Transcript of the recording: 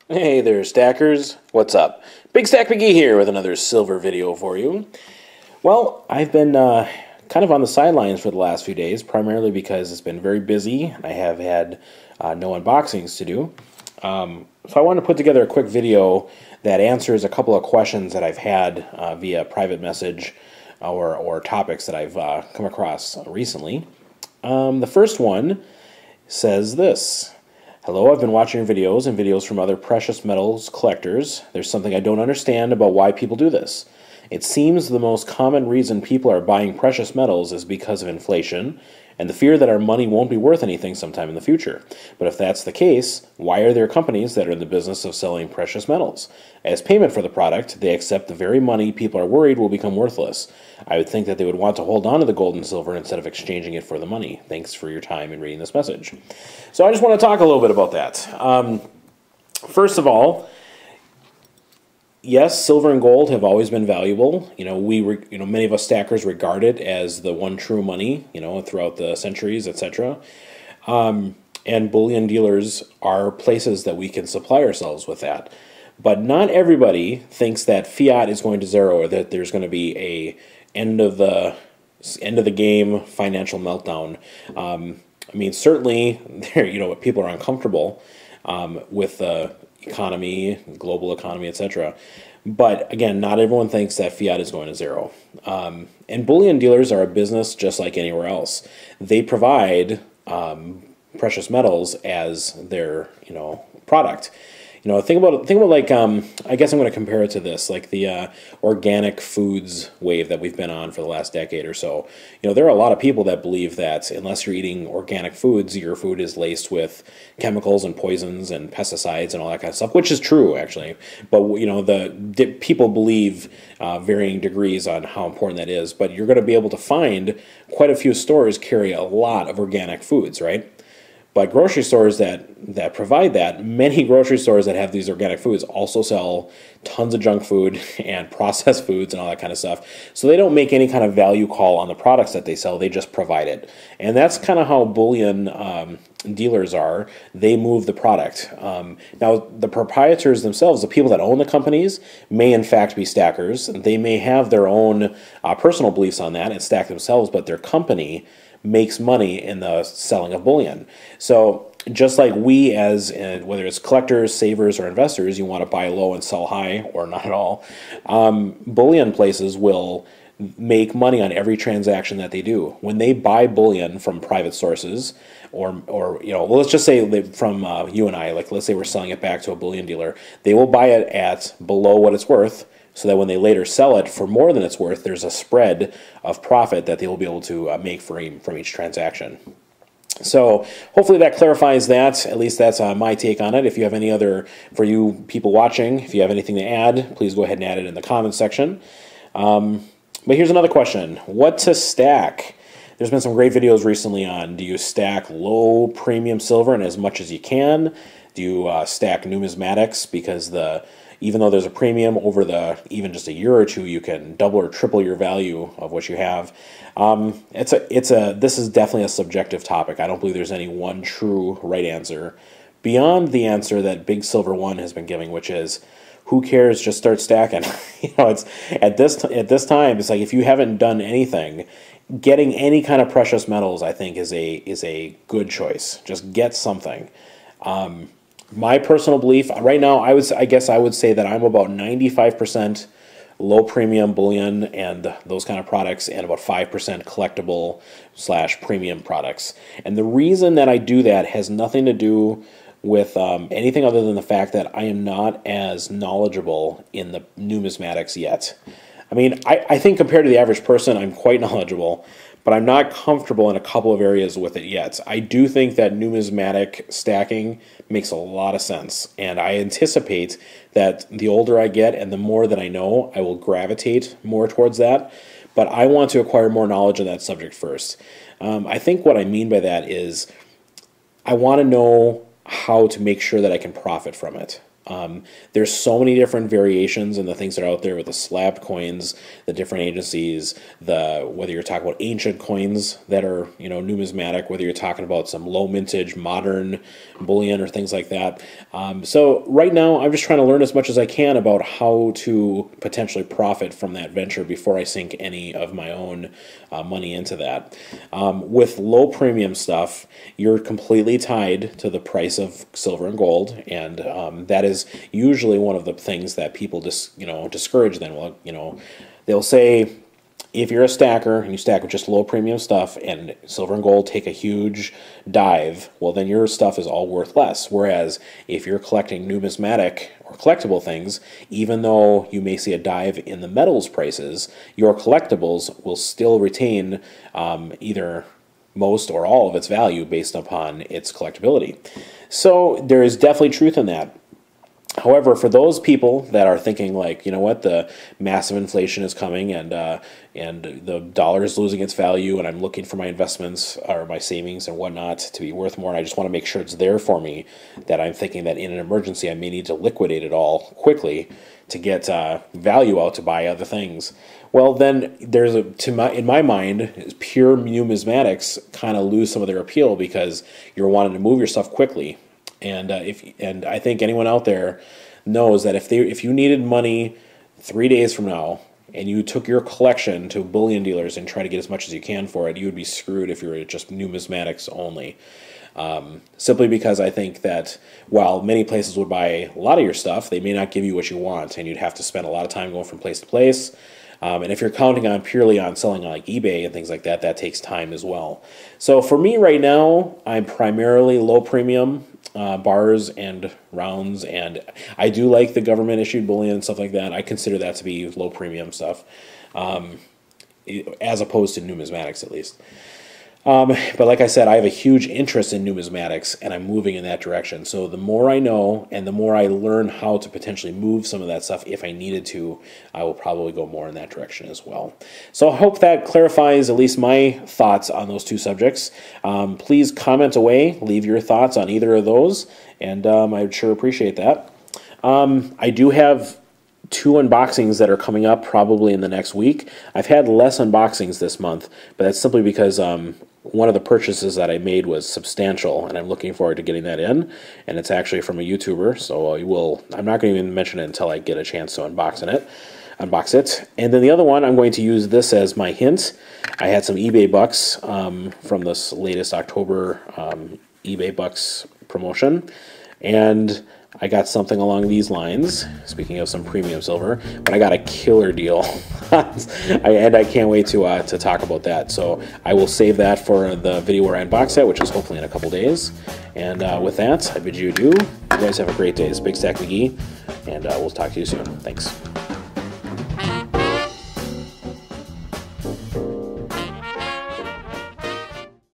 Hey there, stackers. What's up? Big Stack McGee here with another silver video for you. Well, I've been kind of on the sidelines for the last few days, primarily because it's been very busy. I have had no unboxings to do. So I wanted to put together a quick video that answers a couple of questions that I've had via private message or topics that I've come across recently. The first one says this. Hello, I've been watching your videos and videos from other precious metals collectors. There's something I don't understand about why people do this. It seems the most common reason people are buying precious metals is because of inflation and the fear that our money won't be worth anything sometime in the future. But if that's the case, why are there companies that are in the business of selling precious metals? As payment for the product, they accept the very money people are worried will become worthless. I would think that they would want to hold on to the gold and silver instead of exchanging it for the money. Thanks for your time in reading this message. So I just want to talk a little bit about that. First of all, yes, silver and gold have always been valuable. Many of us stackers regard it as the one true money, throughout the centuries, etc. And bullion dealers are places that we can supply ourselves with that. But not everybody thinks that fiat is going to zero or that there's going to be a end of the game financial meltdown. Certainly, people are uncomfortable with the economy, global economy, etc. But again, not everyone thinks that fiat is going to zero. And bullion dealers are a business just like anywhere else. They provide precious metals as their product. Think about like I guess I'm going to compare it to this, like the organic foods wave that we've been on for the last decade or so. There are a lot of people that believe that unless you're eating organic foods, your food is laced with chemicals and poisons and pesticides and all that kind of stuff, which is true actually. But people believe varying degrees on how important that is. But you're going to be able to find quite a few stores carry a lot of organic foods, right? But grocery stores that provide that, many grocery stores that have these organic foods also sell tons of junk food and processed foods and all that kind of stuff. So they don't make any kind of value call on the products that they sell. They just provide it. And that's kind of how bullion dealers are. They move the product. Now, the proprietors themselves, the people that own the companies, may in fact be stackers. They may have their own personal beliefs on that and stack themselves, but their company makes money in the selling of bullion. So just like we as, whether it's collectors, savers, or investors, you want to buy low and sell high or not at all, bullion places will make money on every transaction that they do. When they buy bullion from private sources, or let's just say from you and I, like let's say we're selling it back to a bullion dealer, they will buy it at below what it's worth, so that when they later sell it for more than it's worth, there's a spread of profit that they will be able to make from each transaction. So hopefully that clarifies that. At least that's my take on it. If you have any other, for you people watching, if you have anything to add, please go ahead and add it in the comments section. But here's another question. What to stack? There's been some great videos recently on, do you stack low premium silver and as much as you can? Do you stack numismatics because even though there's a premium over even just a year or two, you can double or triple your value of what you have. This is definitely a subjective topic. I don't believe there's any one true right answer beyond the answer that Big Silver One has been giving, which is, who cares? Just start stacking. It's at this time. It's like if you haven't done anything, getting any kind of precious metals, I think, is a good choice. Just get something. My personal belief right now, I guess I would say that I'm about 95% low premium bullion and those kind of products, and about 5% collectible / premium products. And the reason that I do that has nothing to do with anything other than the fact that I am not as knowledgeable in the numismatics yet. I think compared to the average person, I'm quite knowledgeable, but I'm not comfortable in a couple of areas with it yet. I do think that numismatic stacking makes a lot of sense, and I anticipate that the older I get and the more that I know, I will gravitate more towards that, but I want to acquire more knowledge on that subject first. I think what I mean by that is I want to know how to make sure that I can profit from it. There's so many different variations and the things that are out there with the slab coins, the different agencies, whether you're talking about ancient coins that are, numismatic, whether you're talking about some low mintage modern bullion or things like that. So right now I'm just trying to learn as much as I can about how to potentially profit from that venture before I sink any of my own money into that. With low premium stuff, you're completely tied to the price of silver and gold, and that is usually one of the things that people discourage. Then, well, they'll say, if you're a stacker and you stack with just low premium stuff and silver and gold take a huge dive, well, then your stuff is all worth less. Whereas if you're collecting numismatic or collectible things, even though you may see a dive in the metals prices, your collectibles will still retain either most or all of its value based upon its collectability. So there is definitely truth in that. However, for those people that are thinking like, you know what, the massive inflation is coming and the dollar is losing its value and I'm looking for my investments or my savings and whatnot to be worth more and I just want to make sure it's there for me, that I'm thinking that in an emergency I may need to liquidate it all quickly to get value out to buy other things. Well, then there's in my mind, pure numismatics kind of lose some of their appeal because you're wanting to move your stuff quickly. And I think anyone out there knows that if you needed money 3 days from now and you took your collection to bullion dealers and try to get as much as you can for it, you would be screwed if you were just numismatics only. Simply because I think that while many places would buy a lot of your stuff, they may not give you what you want, and you'd have to spend a lot of time going from place to place. And if you're counting on purely on selling on like eBay and things like that, that takes time as well. So for me right now, I'm primarily low premium bars and rounds, and I do like the government issued bullion and stuff like that. I consider that to be low premium stuff, as opposed to numismatics at least. But like I said, I have a huge interest in numismatics, and I'm moving in that direction. So the more I know, and the more I learn how to potentially move some of that stuff if I needed to, I will probably go more in that direction as well. So I hope that clarifies at least my thoughts on those two subjects. Please comment away, leave your thoughts on either of those, and I would sure appreciate that. I do have 2 unboxings that are coming up probably in the next week. I've had less unboxings this month, but that's simply because one of the purchases that I made was substantial, and I'm looking forward to getting that in, and it's actually from a YouTuber, so I'm not going to even mention it until I get a chance to unbox it. And then the other one, I'm going to use this as my hint. I had some eBay bucks from this latest October eBay bucks promotion, and I got something along these lines, speaking of some premium silver, but I got a killer deal, and I can't wait to talk about that. So I will save that for the video where I unbox it, which is hopefully in a couple days. And with that, I bid you adieu. You guys have a great day. It's Big Stack McGee, and we'll talk to you soon. Thanks.